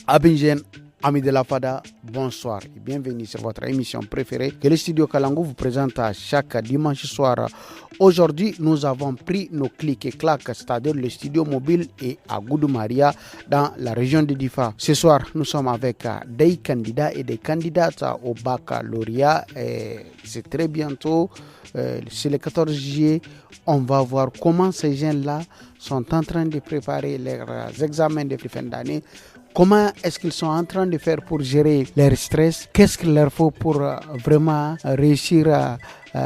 Abidjan, amis de la Fada, bonsoir et bienvenue sur votre émission préférée que le studio Kalangu vous présente à chaque dimanche soir. Aujourd'hui, nous avons pris nos clics et claques, c'est-à-dire le studio mobile et à Goudou-Maria dans la région de Difa. Ce soir, nous sommes avec des candidats et des candidates au baccalauréat. C'est très bientôt, c'est le 14 juillet. On va voir comment ces jeunes-là sont en train de préparer leurs examens de fin d'année. Comment est-ce qu'ils sont en train de faire pour gérer leur stress? Qu'est-ce qu'il leur faut pour vraiment réussir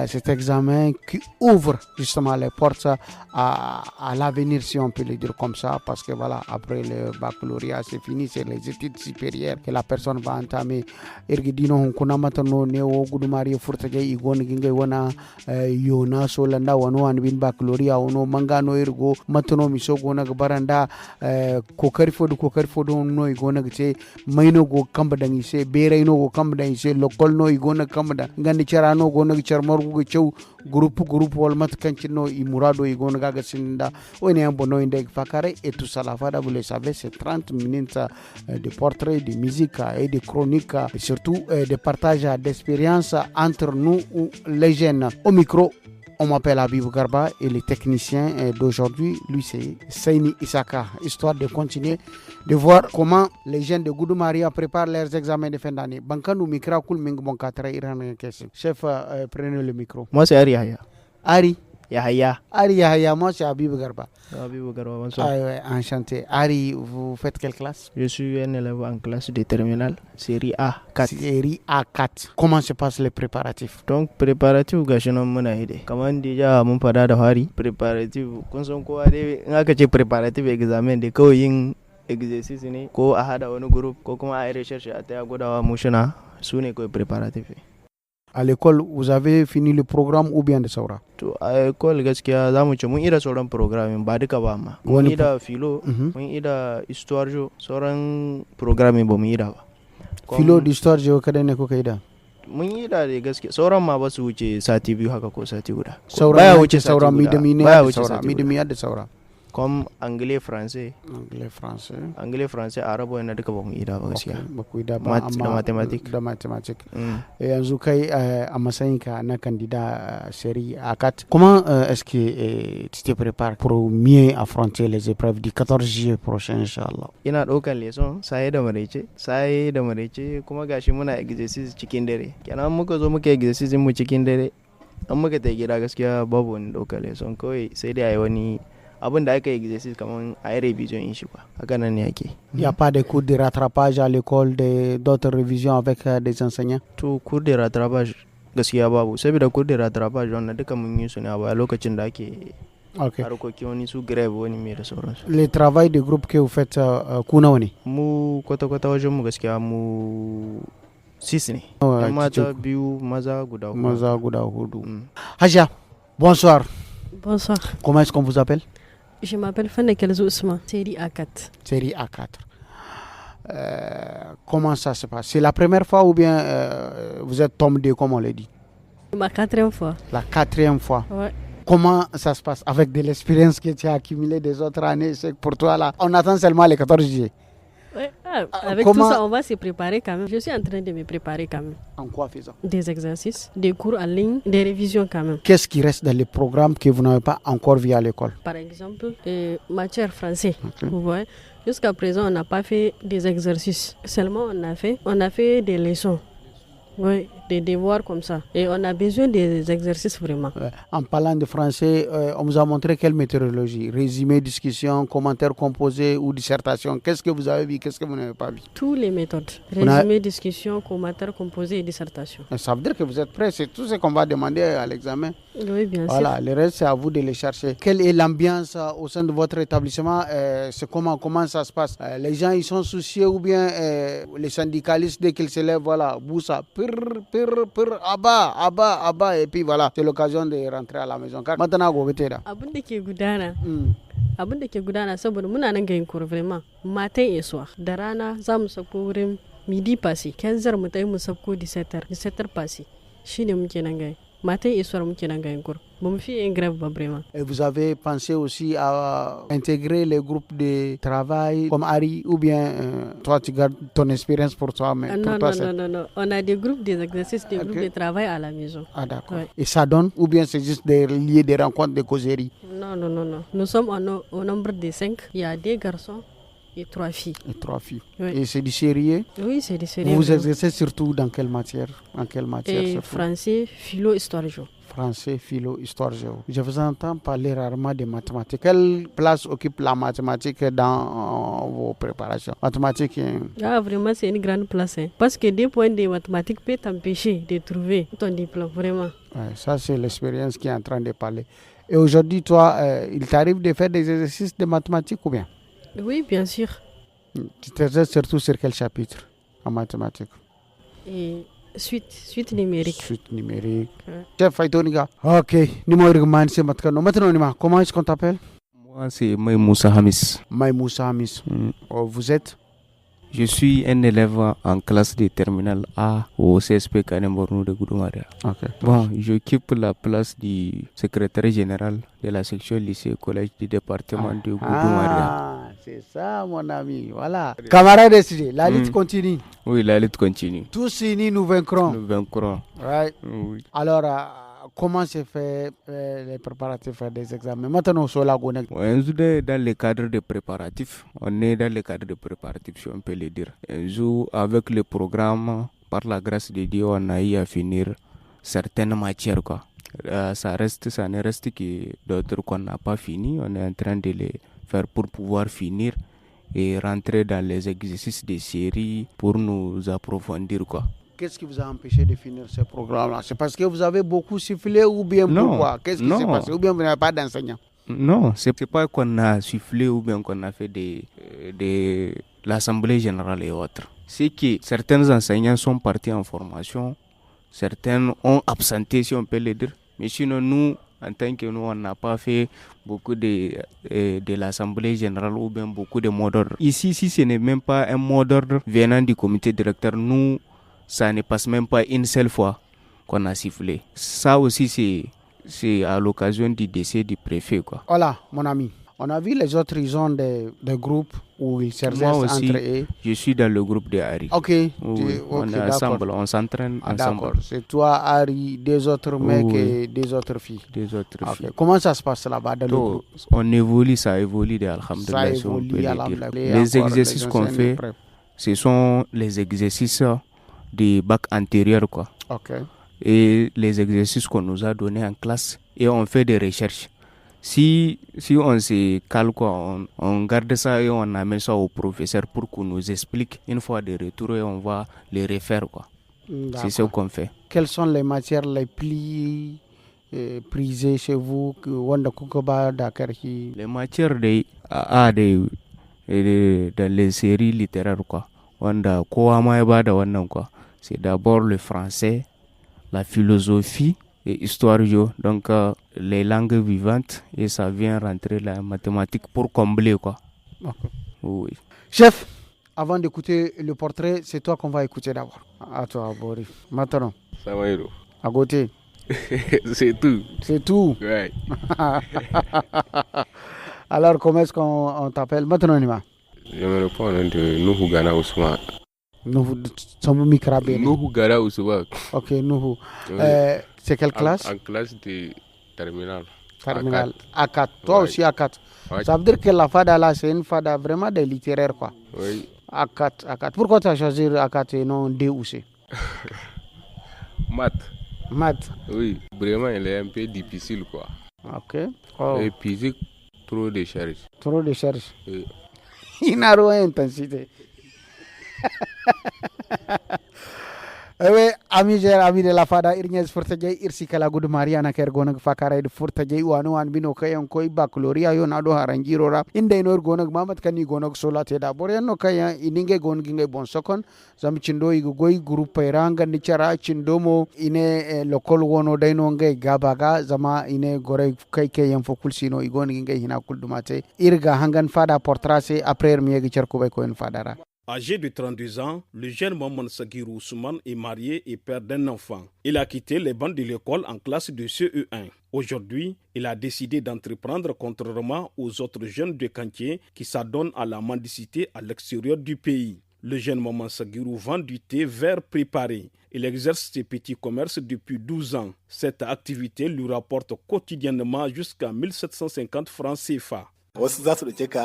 cet examen qui ouvre justement les portes à l'avenir, si on peut le dire comme ça, parce que voilà, après le baccalauréat, c'est fini, c'est les études supérieures que la personne va entamer. Ergidino hunkuna matano neo Goudou-Maria furtaje igone gingai wana yona solanda wano anbin baccalauréat wono mangano ergo matano misogo na baranda kokari fodo no igona gite maino go kamba dangi se bere no go kamba dangi se lokol no igona kamba ngandi charano go na charmar go chew groupe wal mat kancino imurado igona gaga sinda woni ambo no inde fakare et tout ça la Fada, vous le savez, c'est 30 minutes de portraits, de musique et de chroniques et surtout de partage d'expériences entre nous les jeunes. Au micro, on m'appelle Habib Garba et le technicien d'aujourd'hui, lui c'est Seini Isaka, histoire de continuer de voir comment les jeunes de Goudou-Maria préparent leurs examens de fin d'année. Bankanou Mikra Koul Mingmon Katra Iran Kessim. Chef, prenez le micro. Moi c'est Ari Yahya. Ari Yahya. Ari Yahya, moi c'est Habib Garba. Habib Garba, bonsoir. Ouais, enchanté. Ari, vous faites quelle classe? Je suis un élève en classe de terminale, série A4. Série A4. Comment se passent les préparatifs? Donc, préparatifs, gashi nan muna yi dai. Kamar déjà mun fada da fari, préparatifs, kun san kowa dai in aka ce préparatif examen da kawai yin exercice ne ko a hada wani group ko kuma a yi recherche a taya gudawa mushina su ne kawai préparatifs. À l'école, vous avez fini le programme ou bien de saura? To a école gaskiya za mu ce mun ida sauran programming ba duka ba ma. Mun ida philo, mun ida histoire jo, sauran programming ba mu ida ba. Philo d'histoire jo kada ne kuka ida? Mun ida da gaskiya sauran ma ba su wuce sati biyu haka ko sati guda. Baya wuce saura midami ne da saura. Comme anglais français arabe wannan duka ba mu ida ba gaskiya ba ku ida ba amma da mathematics yanzu kai a matsayinka na candidat série A4, comment est-ce que tu te prépares pour mieux affronter les épreuves du 14 juillet prochain inchallah? Ina daukan leson sai da maraice kuma gashi muna exercise cikin dare, kenan muka zo muka exercise mu cikin dare an muka ta gida gaskiya babu wani daukan leson, kawai sai dai ayi wani abin da aka exercice kaman a yi révision in shi ba haka nan ne yake. Il n'y a pas de cours de rattrapage à l'école, d'autres révisions avec des enseignants? To cours de rattrapage gaskiya babu, saboda cours de rattrapage wannan duka mun yi su ne a lokacin da ake harkoki wani su grève wani mai da sauransu. Le travail de groupe que vous faites ku nawa ne? Mu kwata-kwata wajen mu gaskiya mu 6 ne. Mata biyu, maza guda hudu. Haja, bonsoir. Bonsoir. Comment est-ce qu'on vous appelle? Je m'appelle Fane Kelzo Ousmane, série A4. Série A4. Comment ça se passe? C'est la première fois ou bien vous êtes tome 2 comme on l'a dit? Ma 4e fois. La 4e fois? Ouais. Comment ça se passe avec de l'expérience que tu as accumulée des autres années? C'est que pour toi là, on attend seulement le 14 juillet. Ouais. Avec tout ça, on va se préparer quand même. Je suis en train de me préparer quand même. En quoi faisant? Des exercices, des cours en ligne, des révisions quand même. Qu'est-ce qui reste dans les programmes que vous n'avez pas encore vu à l'école? Par exemple, matière français. Vous voyez, jusqu'à présent, on n'a pas fait des exercices. Seulement, on a fait des leçons. Oui, des devoirs comme ça. Et on a besoin des exercices vraiment. En parlant de français, on vous a montré quelle méthodologie? Résumé, discussion, commentaire composé ou dissertation? Qu'est-ce que vous avez vu? Qu'est-ce que vous n'avez pas vu? Toutes les méthodes. Résumé, discussion, commentaire composé et dissertation. Ça veut dire que vous êtes prêts. C'est tout ce qu'on va demander à l'examen. Oui, bien sûr. Voilà, le reste, c'est à vous de les chercher. Quelle est l'ambiance au sein de votre établissement? C'est comment ça se passe? Les gens, ils sont soucieux ou bien les syndicalistes, dès qu'ils se lèvent, voilà, boussa, abat, et puis voilà, c'est l'occasion de rentrer à la maison. Maintenant, go bete da. Abin da ke gudana saboda muna nan gayin kur vraiment matin et soir. Da rana za mu sako wurin midi passé 15h mu tayi mu sako 17h passé. Shine muke nan gayin. Matin et soir muke nan gayin kur. Bon, fille est grève, vraiment. Et vous avez pensé aussi à intégrer les groupes de travail comme Ari, ou bien toi tu gardes ton expérience pour toi, mais pour Non, toi non, non, non, non. On a des groupes, des exercices, des groupes de travail à la maison. Ah d'accord. Ouais. Et ça donne, ou bien c'est juste des liés, des rencontres, des causeries? Non, non, non, non. Nous sommes au nombre de 5. Il y a 2 garçons et 3 filles. Et 3 filles. Oui. Et c'est du sérieux? Oui, c'est du sérieux. Vous vraiment. exercez surtout dans quelle matière? En quelle matière Et surtout? français, philo, histoire géo. Français, philo, histoire géo. Je vous entends parler rarement de mathématiques. Quelle place occupe la mathématique dans vos préparations? Mathématiques, Ah, vraiment, c'est une grande place. Hein. Parce que 2 points de mathématiques peuvent t'empêcher de trouver ton diplôme, vraiment. ouais, ça c'est l'expérience qui est en train de parler. Et aujourd'hui, toi, il t'arrive de faire des exercices de mathématiques ou bien? Oui, bien sûr. Tu t'exerces surtout sur quel chapitre en mathématiques? Et suite numérique. Suite numérique. Ouais. Chef Aïtoniga. Ok. Maintenant, comment est-ce qu'on t'appelle? Moi, c'est Moussa Hamis. Maïmoussa Hamis. Oh, vous êtes? Je suis un élève en classe de terminale A au CSP Kanem Borno de Goudoumaria. Ok. Bon, j'occupe la place du secrétaire général de la section lycée collège du département de Goudoumaria. Ah, c'est ça, mon ami. Voilà. Camarades SG, la lutte continue. Oui, la lutte continue. Tous unis, nous vaincrons. Nous vaincrons. Right. Oui. Alors, comment se fait les préparatifs des examens? Maintenant, sur la Gonek. On est dans le cadre de préparatifs. On est dans le cadre de préparatifs, si on peut le dire. Un jour, avec le programme, par la grâce de Dieu, on a eu à finir certaines matières, quoi. Ça ne reste que d'autres qu'on n'a pas fini. On est en train de les faire pour pouvoir finir et rentrer dans les exercices de série pour nous approfondir, quoi. Qu'est-ce qui vous a empêché de finir ce programme-là? C'est parce que vous avez beaucoup sifflé ou bien Non, pourquoi? Qu'est-ce qui s'est non. passé? Ou bien vous n'avez pas d'enseignant? Non, c'est pas qu'on a soufflé ou bien qu'on a fait de l'Assemblée générale et autres. C'est que certains enseignants sont partis en formation, certains ont absenté, si on peut le dire. Mais sinon, nous, en tant que nous, on n'a pas fait beaucoup de l'Assemblée générale ou bien beaucoup de mots d'ordre. Ici, si ce n'est même pas un mot d'ordre venant du comité directeur, nous, ça ne passe même pas une seule fois qu'on a sifflé. Ça aussi, c'est à l'occasion du décès du préfet, quoi. Voilà, mon ami. On a vu les autres, ils ont des groupes où ils s'exercent entre eux. Je suis dans le groupe de Harry. Ok, Oui, on est ensemble, on s'entraîne ensemble. D'accord, c'est toi, Harry, des autres mecs et des autres filles. Des autres filles. Comment ça se passe là-bas dans le groupe? On évolue, ça évolue, alhamdoulilah. Ça évolue, alhamdoulilah. Les exercices qu'on fait, ce sont les exercices du bac antérieur, quoi. Ok. Et les exercices qu'on nous a donnés en classe, et on fait des recherches. Si on se cale, quoi, on garde ça et on amène ça au professeur pour qu'on nous explique une fois de retour et on va les refaire, quoi. C'est ce qu'on fait. Quelles sont les matières les plus prisées chez vous? Les matières dans les séries littéraires, quoi. C'est d'abord le français, la philosophie et histoire géo, donc les langues vivantes, et ça vient rentrer la mathématique pour combler, quoi. Okay. Oui. Chef, avant d'écouter le portrait, c'est toi qu'on va écouter d'abord. À toi, Boris. Maintenant. Ça va, Hiro. À côté. C'est tout. C'est tout. Ouais. Alors, comment est-ce qu'on t'appelle maintenant, Nima? Je me réponds au nom de Nuhu Gana Ousmane. Nuhu, sommes micrabé. Nuhu Gana Ousmane. Ok, Nuhu. Oui. C'est quelle classe? En classe de terminale. Terminale. A4. Toi ouais. aussi A4. Ouais. Ça veut dire que la FADA là, c'est une FADA vraiment des littéraires, quoi. Oui. A4. Pourquoi tu as choisi A4 et non D ou C? Maths. Oui, vraiment, il est un peu difficile, quoi. Ok. Oh. Et physique, trop de charges. Trop de charges. Oui. Il n'a pas d'intensité. Ami de la fada irnyes furtaje irsi kala gudu mariana ker gonag fakara de furtaje wanu an bino kayan koy baccalauréat yo na do haranjiro ra inde nor gonag mamat kani gonag solate da bor yanno kayan ininge gonginge bon sokon zam cindo igu goy groupe ranga ni cara cindomo ine lokol wono dayno ngay gabaga zama ine gore kay yan fokul sino igonginge hina kuldumate irga hangan fada portrase après miegi cerko bay ko en fadara. Âgé de 32 ans, le jeune Mohamed Sagirou Ousmane est marié et père d'un enfant. Il a quitté les bancs de l'école en classe de CE1. Aujourd'hui, il a décidé d'entreprendre contrairement aux autres jeunes de Kanké qui s'adonnent à la mendicité à l'extérieur du pays. Le jeune Maman Sagirou vend du thé vert préparé. Il exerce ses petits commerces depuis 12 ans. Cette activité lui rapporte quotidiennement jusqu'à 1750 francs CFA.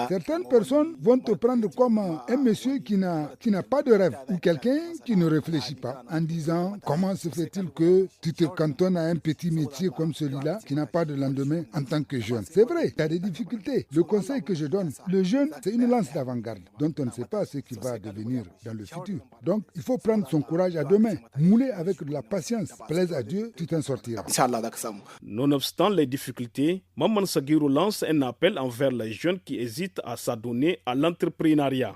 Certaines personnes vont te prendre comme un monsieur qui n'a pas de rêve ou quelqu'un qui ne réfléchit pas en disant comment se fait-il que tu te cantonnes à un petit métier comme celui-là qui n'a pas de lendemain en tant que jeune. C'est vrai, tu as des difficultés. Le conseil que je donne, le jeune, c'est une lance d'avant-garde dont on ne sait pas ce qu'il va devenir dans le futur. Donc, il faut prendre son courage à deux mains, mouler avec de la patience. Plaise à Dieu, tu t'en sortiras. Nonobstant les difficultés, Maman Sagirou lance un appel envers les jeunes qui hésitent à s'adonner à l'entrepreneuriat.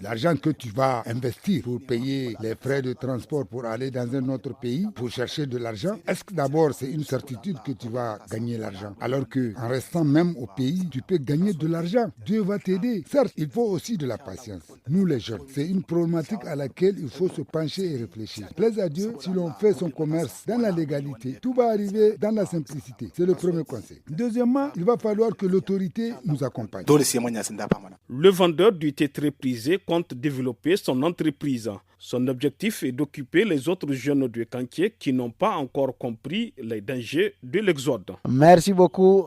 L'argent que tu vas investir pour payer les frais de transport pour aller dans un autre pays, pour chercher de l'argent, est-ce que d'abord c'est une certitude que tu vas gagner l'argent? Alors qu'en restant même au pays, tu peux gagner de l'argent. Dieu va t'aider. Certes, il faut aussi de la patience. Nous les jeunes, c'est une problématique à laquelle il faut se pencher et réfléchir. Plaise à Dieu, si l'on fait son commerce dans la légalité, tout va arriver dans la simplicité. C'est le premier conseil. Deuxièmement, il va falloir que l'autorité nous accompagne. Le vendeur du thé très prisé compte développer son entreprise. Son objectif est d'occuper les autres jeunes de Kanké qui n'ont pas encore compris les dangers de l'exode. Merci beaucoup,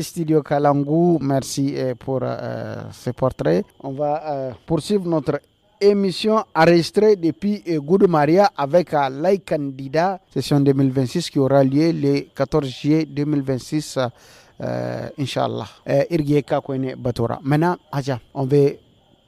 Studio Kalangu. Merci pour ce portrait. On va poursuivre notre émission enregistrée depuis Goudou-Maria avec l'AI Candidat, session 2026 qui aura lieu le 14 juillet 2026. Inch'Allah. Maintenant, Adja, on veut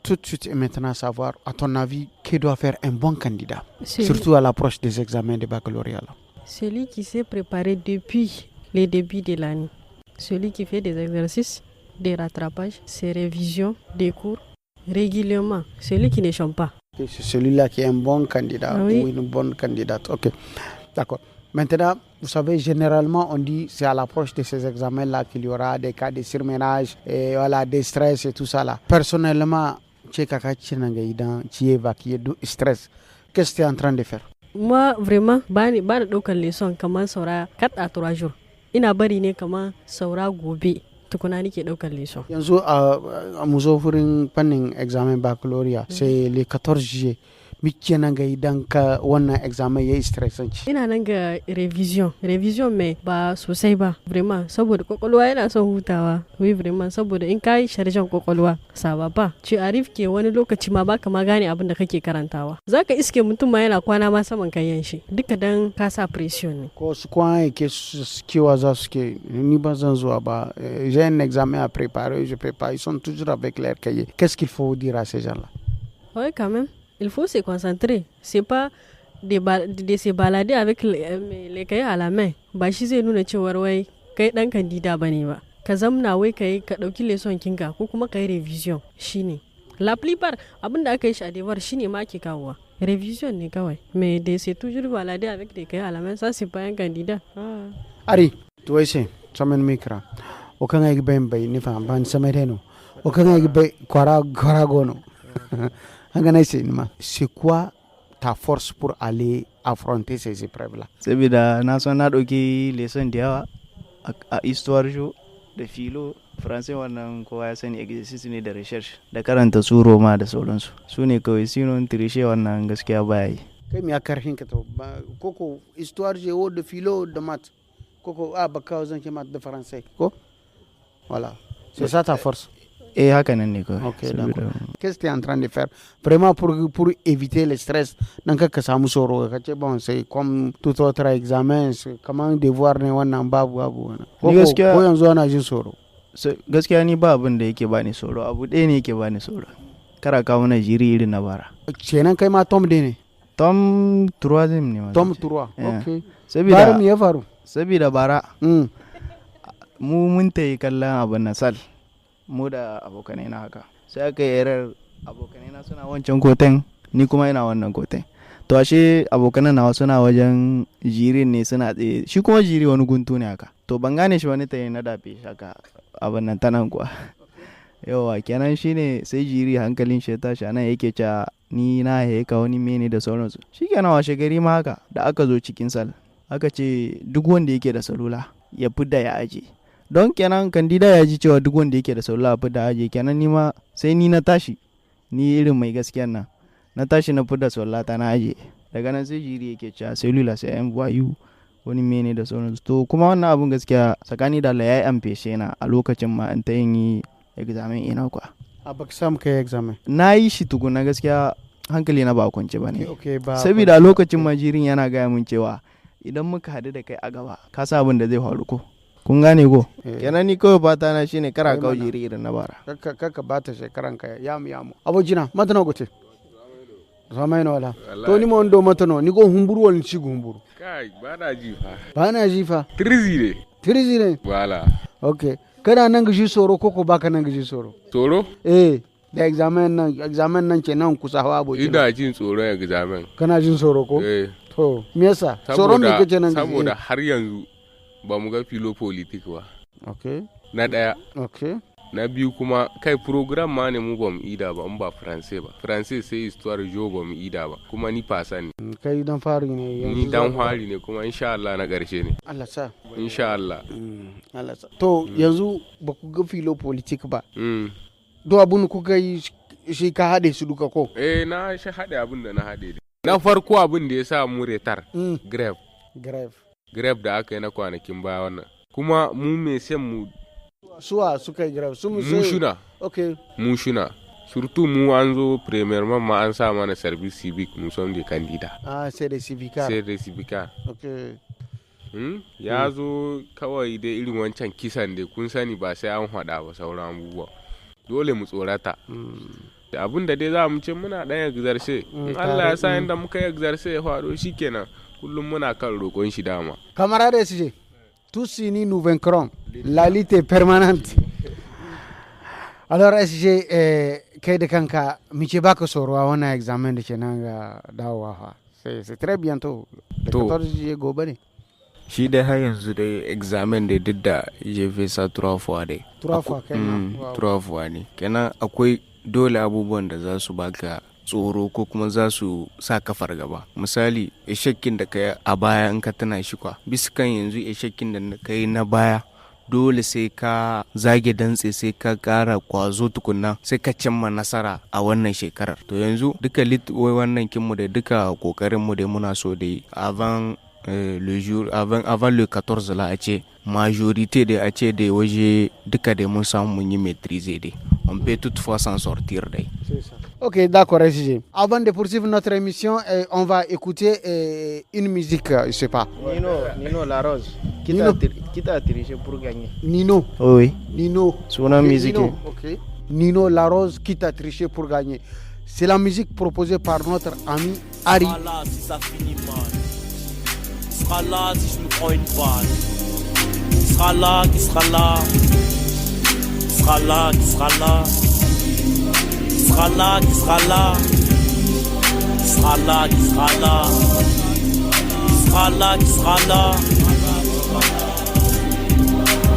tout de suite et maintenant savoir, à ton avis, que doit faire un bon candidat, surtout à l'approche des examens de baccalauréat. Celui qui s'est préparé depuis le début de l'année, celui qui fait des exercices, des rattrapages, ses révisions, des cours régulièrement, celui qui ne chante pas. C'est celui-là qui est un bon candidat ou une bonne candidate. Ok, d'accord. Maintenant, vous savez, généralement, on dit c'est à l'approche de ces examens-là qu'il y aura des cas de surménage et voilà, des stress et tout ça là. Personnellement, tu es évacué du stress. Qu'est-ce que tu es en train de faire? Moi, vraiment, bani ɗaukar leçon kamar saura 4 à 3 jours. Ina bari ne kamar saura gobe tukuna nake ɗaukar leçon. Yanzu a muzo furin fannin examen baccalauréat, c'est le 14 juillet. Miki nan ga idan ka wannan examen yayi stressanci. Ina nan ga revision mai ba sosai ba vraiment saboda kwakwalwa yana son hutawa. Oui vraiment saboda in kai sharjan kwakwalwa saba ba. Ci arif ke wani lokaci ma baka ma gane abin da kake karantawa. Zaka iske mutum ma yana kwana ma saman kayan shi. Duka dan ka sa pression ne. Ko su kwana yake kewa za su ke ni ba zan zuwa ba. J'ai un examen à préparer, je prépare. Ils sont toujours avec leur cahier. Qu'est-ce qu'il faut dire à ces gens-là? Oui quand même. Il faut se concentrer. C'est pas de se balader avec les cahiers à la main. Ba shi zai nuna cewar wai kai dan kandida bane ba. Ka zamna wai kai ka dauki lesson kinka ko kuma kai revision shine. La plupart abin da aka yi shi a devoir shine ma ke kawowa. Révision ne kawai. Mais de se toujours balader avec des cahiers à la main, ça c'est pas un candidat. Ari, toi ici, samen mikra. Okan ay ben bay ni fa ban samereno. Okan ay bay kwara gono. C'est quoi ta force pour aller affronter ces épreuves-là? Sabida na so na ɗauki lesson da yawa a histoire da philo français wannan kowa ya sani exercice ne da research da karanta su Roma da sauransu su ne kawai sinon triche wannan gaskiya baya yi. Kai me aka karhin ka to koko histoire géo de philo de maths koko baka zan ke maths de français ko voilà c'est ça ta force. Haka nan ne kawai. Ok, d'accord. Qu'est-ce que tu es en train de faire vraiment pour éviter le stress? Donc ka samu soro ka ce bon c'est comme tout autre examen, comment devoir ne wannan babu wannan. Ko yanzu ana jin soro. Gaskiya ni ba abin da yake bani soro, abu ɗaya ne yake bani soro. Kara kawo na jiri irin na bara. Kenan kai ma tom ne? Tom 3 ne ma. Tom 3. Ok. Sabida me ya faru? Sabida bara. Mu mun tayi kallon abin na sal. Mu da abokanai na haka sai aka yi yarar abokanai na suna wancan koten ni kuma ina wannan koten to ashe abokanan nawa suna wajen jirin ne suna tsaye shi kuma jiri wani guntu ne haka to ban gane shi wani tayi na dafe shi haka abin nan tanan kuwa yawa kenan shine sai jiri hankalin shi ya tashi anan yake cewa ni na haika wani mene da sauransu shi kenan washe gari ma haka da aka zo cikin sal aka ce duk wanda yake da salula ya fidda ya aje. Don kenan kandida ya ji cewa duk wanda yake da salula a fidda aje, kenan ni ma sai ni na tashi, ni irin mai gaskiyan nan na tashi na fidda salula ta na aje. Daga nan sai jiri yake cewa salula sai yan wayu wani mene da sauransu. To kuma wannan abun gaskiya tsakani da Allah ya yi amfeshe na a lokacin ma in ta yin examen ina kwa. A baka samu kai examen? Na yi shi tukuna gaskiya hankali na ba kwance ba ne. Ba saboda a lokacin majirin yana gaya mun cewa idan muka haɗu da kai a gaba ka sa abin da zai faru ko. Kun gane ko? Kenan ni kawai fata na shine kara kawo jiri irin na bara. Kaka bata shekaran ka yamu. Abojina matano gote. Zamaino wala. To ni mo ndo matano ni go humburu wala ci humburu. Kai ba na jifa. Ba na jifa. Tirizi ne. Wala. Okay. Kana nan gaji soro ko baka nan gaji soro? Tsoro? Da examen nan kenan kusa hawa abojina. Ina jin tsoro examen. Kana jin tsoro ko? To me yasa? Tsoron me kake nan? Saboda har yanzu ba mu ga filo politik ba. Okay. Na daya. Okay. Na biyu kuma kai program ma ne mu ba mu ida ba in ba faransai ba. Faransai sai histoire jo ba mu ida ba. Kuma ni fasa ne. Kai dan fari ne. Ni dan fari ne kuma insha Allah na karshe ne. Allah sa. Insha Allah. Allah sa. To yanzu ba ku ga filo politik ba. Do abun ku ga shi ka hade su duka ko? Na shi hade abun da na hade. Na farko abun da ya sa mu retar. Grave da aka yi na kwanakin baya wannan. Kuma mu me sen mu suwa suka yi grave su mu shuna. Okay. Mu shuna. Surtout mu an zo premièrement ma an sa mana service civique nous sommes des candidats. C'est des civicards. C'est des civicards. Okay. Ya zo kawai dai irin wancan kisan da kun sani ba sai an hada ba sauran abubuwa. Dole mu tsorata. Abin da dai za mu ce muna ɗan exerce. Allah ya sa inda muka exerce ya faɗo shikenan. Kullum muna kan roƙon shi dama. Camarades SG, tous unis nous vaincrons. La lutte est permanente. Alors SG, kai da kanka mice baka tsoro a wannan examen da ke nan ga dawowa fa. C'est très bientôt. Le 14 juillet gobe ne. Shi dai har yanzu dai examen da duk da je fait ça 3 fois dai. 3 fois kenan. 3 fois ne. Kenan akwai dole abubuwan da za su baka tsoro ko kuma za su sa ka fargaba. Misali eshekin da kai a baya in ka tana shi kwa bisa kan yanzu eshekin da kai na baya dole sai ka zage dantse sai ka kara kwazo tukunna sai ka cimma nasara a wannan shekarar. To yanzu duka wannan kinmu da duka kokarin mu da muna so da avant le jour avant le 14 là a ce majorité de a ce da waje duka da mun samu mun yi maîtriser dai. On peut toutefois s'en sortir dai. C'est ça. Ok, d'accord, SG. Avant de poursuivre notre émission, on va écouter une musique, je sais pas. Nino La Rose. Qui t'a dirigé pour gagner? Nino. Oui. Nino. Sur la musique. Nino. Ok. Nino La Rose qui t'a triché pour gagner. C'est la musique proposée par notre ami Harry. Sera là si ça finit mal. Sera là si je me prends une balle. Sera là, qui sera là. Sera là, qui sera là. Sera là, qui sera là. Sera là, qui sera là. Sera là, qui sera là.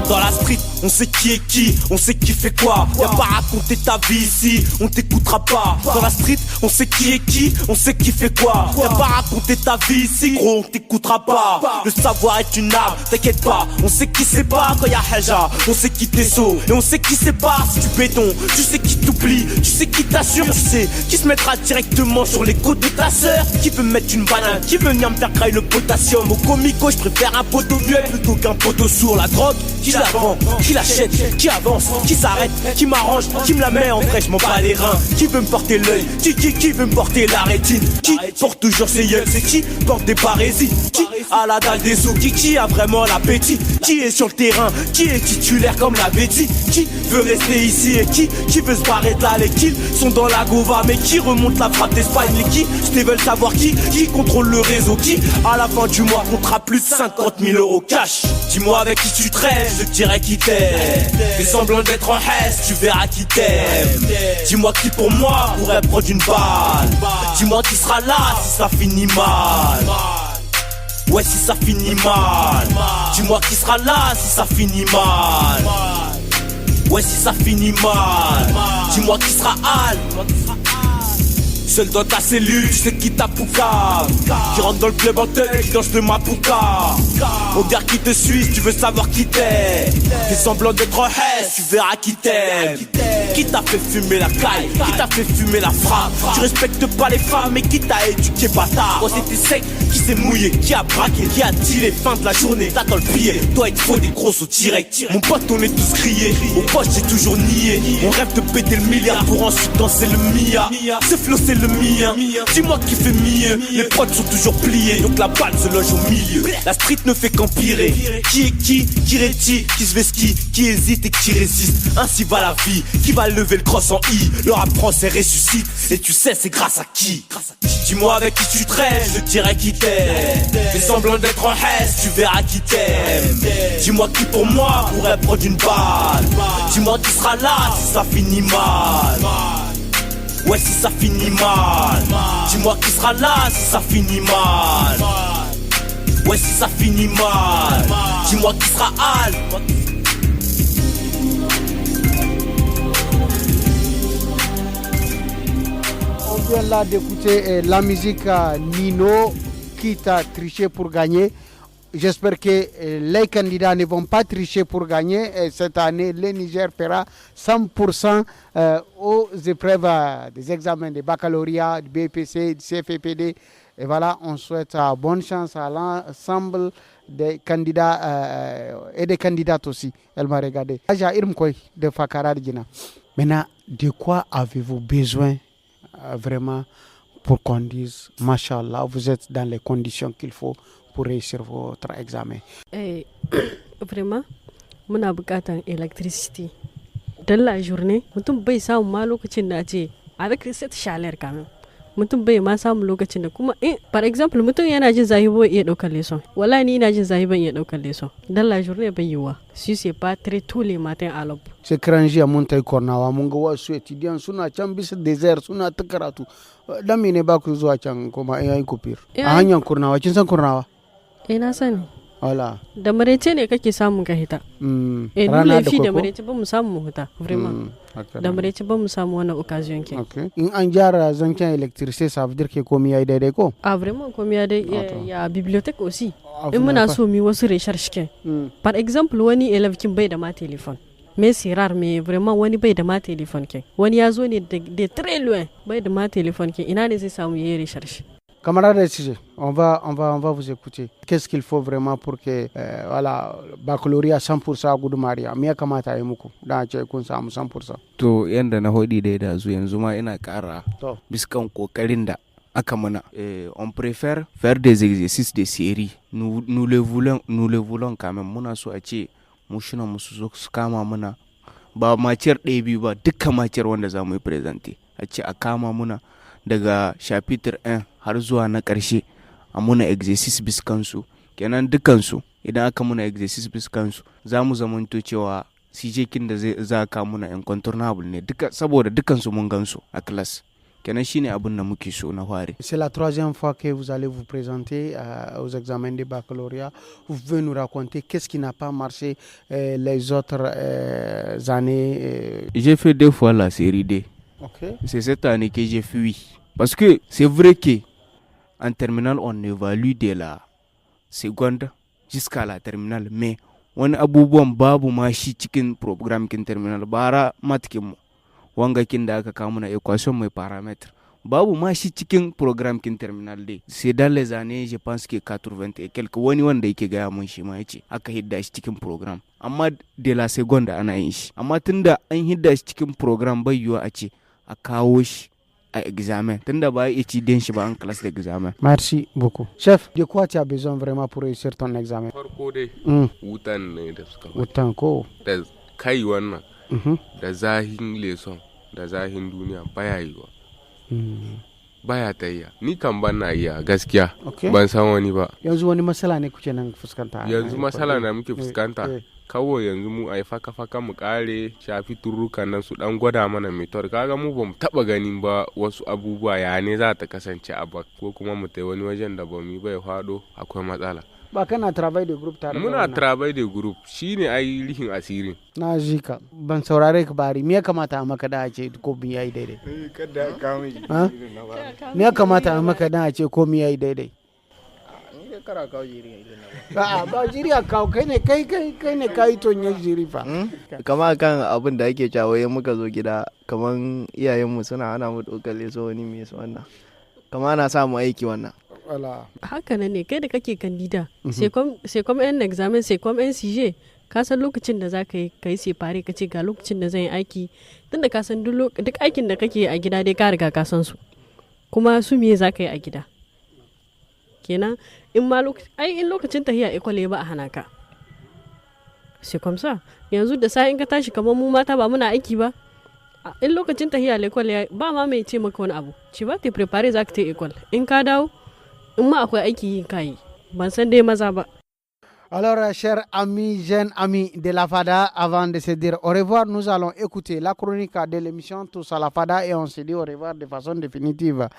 Dans la street, on sait qui est qui, on sait qui fait quoi. Y'a pas à raconter ta vie ici, on t'écoutera pas. Dans la street, on sait qui est qui, on sait qui fait quoi. Y'a pas à raconter ta vie ici, gros, on t'écoutera pas. Le savoir est une arme, t'inquiète pas. On sait qui sait pas quand y'a Haja, on sait qui t'es saut. Et on sait qui sait pas si tu béton. Tu sais qui t'oublie, tu sais qui t'assure. Tu sais qui se mettra directement sur les côtes de ta sœur. Qui veut mettre une banane, qui veut venir me faire crailler le potassium. Au comico, je préfère un poteau muet plutôt qu'un poteau sourd. La drogue, qui la vend, qui l'achète, qui avance, qui s'arrête, qui m'arrange, qui me la met en vrai, je m'en bats les reins. Qui veut me porter l'œil, qui veut me porter la rétine. Qui porte toujours ses yeux, c'est qui porte des parésies. Qui a la dalle des os, qui a vraiment l'appétit. Qui est sur le terrain, qui est titulaire comme l'avait dit. Qui veut rester ici et qui veut se barrer de là. Les kills sont dans la gova, mais qui remonte la frappe d'Espagne. Les qui, je te veulent savoir qui contrôle le réseau. Qui à la fin du mois comptera plus de 50 000 € cash. Dis-moi avec qui tu traînes, je te dirai qui t'aime. Fais semblant d'être en haisse, tu verras qui t'aime. Dis-moi qui pour moi pourrait prendre une balle. Dis-moi qui sera là si ça finit mal. Ouais, si ça finit mal. Dis-moi qui sera là si ça finit mal. Ouais, si ça finit mal. Dis-moi qui sera hal Seul dans ta cellule, tu sais qui t'a pouka. Qui rentre dans le club en tête, qui danse le mapouka. Regarde qui te suit, si tu veux savoir qui t'es. Fais semblant d'être en haisse, tu verras qui t'aime. Qui t'a fait fumer la caille, qui t'a fait fumer la frappe. Tu respectes pas les femmes, mais qui t'a éduqué bâtard. Toi c'était sec, qui s'est mouillé, qui a braqué, qui a tiré. Fin de la journée, t'attends le billet. Toi il te faut des grosses au direct. Mon pote on est tous grillés, au poste j'ai toujours nié. On rêve de péter le milliard pour ensuite danser le Mia. Ce flow c'est le mien, dis-moi qui fait mieux. Les potes sont toujours pliés, donc la balle se loge au milieu. La street ne fait qu'empirer. Qui est qui rétit, qui se vesquille, qui hésite et qui résiste. Ainsi va la vie, qui va lever le cross en I. Le rap français ressuscite, et tu sais c'est grâce à qui. Dis-moi avec qui tu traînes, je dirai qui t'aime. Fais semblant d'être en haisse, tu verras qui t'aime. Dis-moi qui pour moi pourrait prendre une balle. Dis-moi qui sera là si ça finit mal. Ouais si ça finit mal. Dis-moi qui sera là si ça finit mal. Ouais si ça finit mal. Dis-moi qui sera hal. On vient là d'écouter la musique Nino qui t'a triché pour gagner. J'espère que les candidats ne vont pas tricher pour gagner. Et cette année, le Niger fera 100% aux épreuves des examens de baccalauréat, du BPC, du CFPD. Et voilà, on souhaite bonne chance à l'ensemble des candidats et des candidates aussi. Elle m'a regardé. Aja Irmkoy de Fakara Djina. Maintenant, de quoi avez-vous besoin vraiment pour qu'on dise, Machallah, vous êtes dans les conditions qu'il faut pour réussir votre examen? Vraiment, muna bukatan électricité. Dans la journée, mutum bai samu ma lokacin da ce avec cette chaleur quand même. Mutum bai ma samu lokacin da kuma par exemple mutum yana jin zafi bai iya daukar leçon. Wallahi ni ina jin zafi ban iya daukar leçon. Dans la journée bai yiwa. Si c'est pas très tous les matins à l'aube. C'est cranger mun tai kornawa mun ga wasu étudiants suna can bisa désert suna ta karatu. Dan mene ba ku zuwa can kuma yayin kufir. A hanyar kurnawa kin san kurnawa? Na sani. Voilà. Da marece ne kake samun ka hita. Rana da koko. Da marece ba mu samu mu hita, vraiment. Da marece ba mu samu wannan occasion ke. Okay. In an gyara zancen électricité, ça veut dire que komai yayi daidai ko? Vraiment komai yayi ya bibliothèque aussi. In muna so mi wasu recherche ke. Par exemple wani élève kin bai da ma téléphone. Mais c'est rare, mais vraiment wani bai da ma téléphone ke. Wani ya zo ne de très loin bai da ma téléphone ke. Ina ne zai samu yayi recherche. Camarades SG, on va vous écouter. Qu'est-ce qu'il faut vraiment pour que voilà, baccalauréat 100% a gudu Maria? Me ya kamata yi muku da ce kun samu 100%? To yanda na hodi da yanzu yanzu ma ina kara biskan kokarin da aka mana. On préfère faire des exercices de série. Nous le voulons quand même. Muna so a ce mu shina musu zo su kama muna ba matière ɗaya biyu ba, dukkan matière wanda za mu yi presenter. A ce a kama muna daga chapitre 1 har zuwa na ƙarshe a muna exercice biskansu. Kenan dukansu idan aka muna exercice biskansu za mu zamanto cewa CJ-kin da za ka muna incontournable ne duka, saboda dukansu mun gansu a class. Kenan shine abin da muke so na fare. C'est la troisième fois que vous allez vous présenter aux examens de baccalauréat. Vous pouvez nous raconter qu'est-ce qui n'a pas marché les autres années? J'ai fait 2 fois la série D. Okay. C'est cette année que j'ai fui. Parce que c'est vrai que en terminale, on évalue de la seconde jusqu'à la terminale. Mais wani abubuwan babu ma shi cikin programme kin terminal. Bara matkin mu wanga kin da aka kawo na équation mai paramètres. Babu ma shi cikin programme kin terminal dai. C'est dans les années, je pense que 80 et quelques, wani wanda yake gaya mun shi ma yace aka hidda shi cikin programme. Amma de la seconde ana yin shi. Amma tunda an hidda shi cikin programme bai yiwa a ce a kawo shi à examen. Tunda ba étudiant shi ba en classe d'examen. Merci beaucoup. Chef, de quoi tu as besoin vraiment pour réussir ton examen? Farko dai wutan ne da suka wutan ko da kai wannan da zahin leson da zahin duniya baya yiwa. Baya tayya. Ni kan ban na iya gaskiya. Ban san wani ba. Yanzu wani matsala ne kuke nan fuskanta? Yanzu matsala na muke fuskanta. Kawai yanzu mu ai faka mu kare shafi turrukan nan su dan gwada mana method. Kaga mu bamu taba ganin ba wasu abubuwa ya ne za ta kasance a bak ko kuma mu tai wani wajen da bamu bai fado akwai matsala. ba kana travail de group tare muna travail de group shine ai rihin asirin na ji ka ban saurare ka bari me ya kamata a maka da a ce ko mi yayi daidai kada ka mi me ya kamata a maka da a ce ko mi yayi daidai kara kawo jiri ba jiri a kawo kai ne kai tonye jiri fa kama kan abin da ake cewa muka zo gida kaman iyayenmu suna hana mu dokale so wani me su wannan kama ana samu aiki wannan haka ne kai da kake kandida sai kuma yan examen sai kuma yan CJ ka san lokacin da za ka yi separe ka ce ga lokacin da zan yi aiki tunda ka san duk aikin da kake a gida dai ka riga ka san su kuma su me za ka yi a gida kenan in lokacin tahiya ekwale ba a hana ka sai kwamsa yanzu da sa'in ka tashi kamar mu mata ba muna aiki ba in lokacin tahiya ekwale ba ma mai ce maka wani abu ci ba te prepare za ka ta ekwal in ka dawo in ma akwai aiki yin kayi ban san dai maza ba. Alors, chers amis, jeunes amis de la FADA, avant de se dire au revoir, nous allons écouter la chronique de l'émission Tous à la FADA et on se dit au revoir de façon définitive.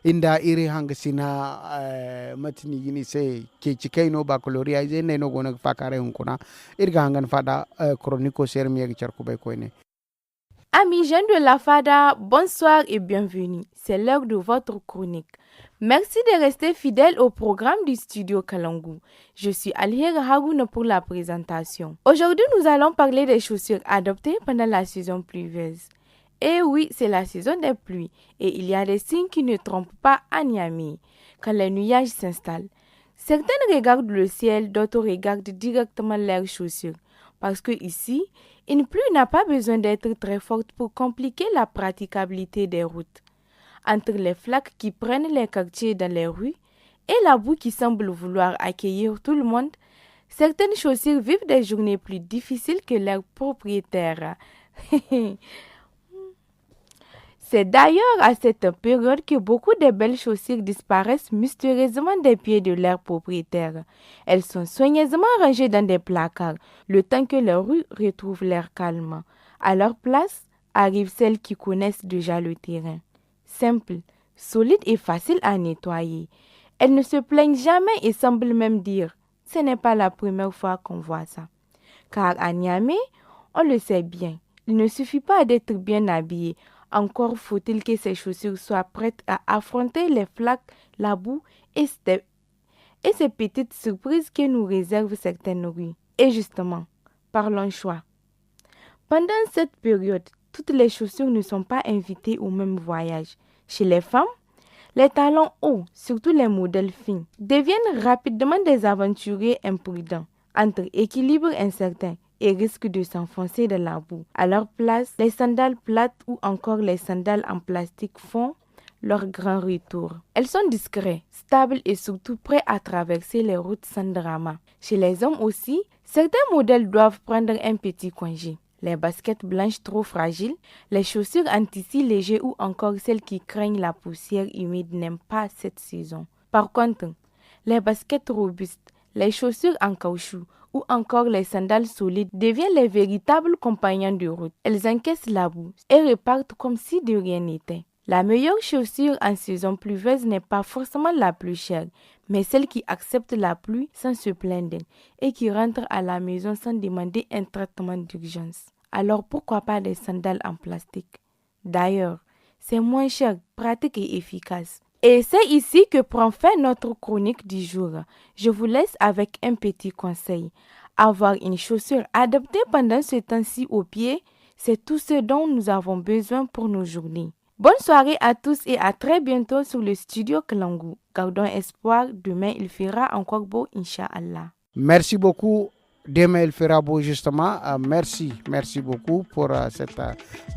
Inda iri hangasina matini gini se ke cikai no baccalauréat zene no gona fakare hunkuna irga hangan FADA chronique ser mi charku bay koine. Amis jeunes de la FADA, bonsoir et bienvenue. C'est l'heure de votre chronique. Merci de rester fidèle au programme du studio Kalangu. Je suis Alhera Hagouna pour la présentation. Aujourd'hui, nous allons parler des chaussures adoptées pendant la saison pluvieuse. Et oui, c'est la saison des pluies et il y a des signes qui ne trompent pas à Niamey quand les nuages s'installent. Certaines regardent le ciel, d'autres regardent directement leurs chaussures. Parce que ici, une pluie n'a pas besoin d'être très forte pour compliquer la praticabilité des routes. Entre les flaques qui prennent les quartiers dans les rues et la boue qui semble vouloir accueillir tout le monde, certaines chaussures vivent des journées plus difficiles que leurs propriétaires. C'est d'ailleurs à cette période que beaucoup de belles chaussures disparaissent mystérieusement des pieds de leurs propriétaires. Elles sont soigneusement rangées dans des placards, le temps que les rues retrouvent leur calme. À leur place, arrivent celles qui connaissent déjà le terrain. Simple, solide et facile à nettoyer. Elles ne se plaignent jamais et semblent même dire « ce n'est pas la première fois qu'on voit ça ». Car à Niamey, on le sait bien, il ne suffit pas d'être bien habillé. Encore faut-il que ces chaussures soient prêtes à affronter les flaques, la boue et ces petites surprises que nous réservent certaines rues. Et justement, parlons choix. Pendant cette période, toutes les chaussures ne sont pas invitées au même voyage. Chez les femmes, les talons hauts, surtout les modèles fins, deviennent rapidement des aventuriers imprudents, entre équilibre incertain et risquent de s'enfoncer dans la boue. À leur place, les sandales plates ou encore les sandales en plastique font leur grand retour. Elles sont discrètes, stables et surtout prêts à traverser les routes sans drama. Chez les hommes aussi, certains modèles doivent prendre un petit congé. Les baskets blanches trop fragiles, les chaussures en tissu léger ou encore celles qui craignent la poussière humide n'aiment pas cette saison. Par contre, les baskets robustes, les chaussures en caoutchouc ou encore les sandales solides deviennent les véritables compagnons de route. Elles encaissent la boue et repartent comme si de rien n'était. La meilleure chaussure en saison pluvieuse n'est pas forcément la plus chère, mais celle qui accepte la pluie sans se plaindre et qui rentre à la maison sans demander un traitement d'urgence. Alors pourquoi pas des sandales en plastique? D'ailleurs, c'est moins cher, pratique et efficace. Et c'est ici que prend fin notre chronique du jour. Je vous laisse avec un petit conseil. Avoir une chaussure adaptée pendant ce temps-ci au pied, c'est tout ce dont nous avons besoin pour nos journées. Bonne soirée à tous et à très bientôt sur le studio Kalangu. Gardons espoir, demain il fera encore beau, Inch'Allah. Merci beaucoup. Demain il fera beau justement. Merci beaucoup pour cette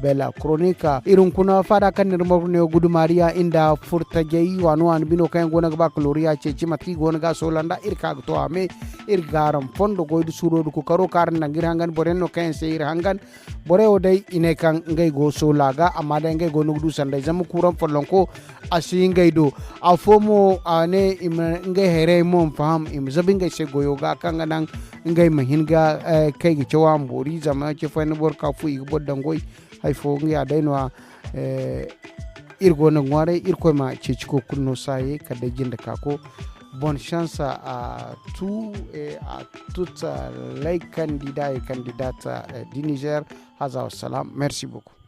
belle chronique. Irun kuna fada kan nirmorne gudumaria inda furta jayi wanu an bino kan gona ba gloria ce cimati gona ga solanda irka to ame irgaram fondo goydu suro ku karo kar nangir hangan borenno kan se ir hangan bore o dai ine kan ngay go solaga amma dai ngay go nugdu sandai zamu kuran follonko asi ngay do afomo ane ngay here mom faham im zabinga se goyoga kan nan ngay mahinga kai gi cewa mbori zama ke fani bor ka fu ig boddan goy hay fo ngi adaino irgo na ngware irko ma ceciko kunno saye kada jinda kako bonne chance à tous et à toutes les candidats et candidates du Niger. Hazar Salam, merci beaucoup.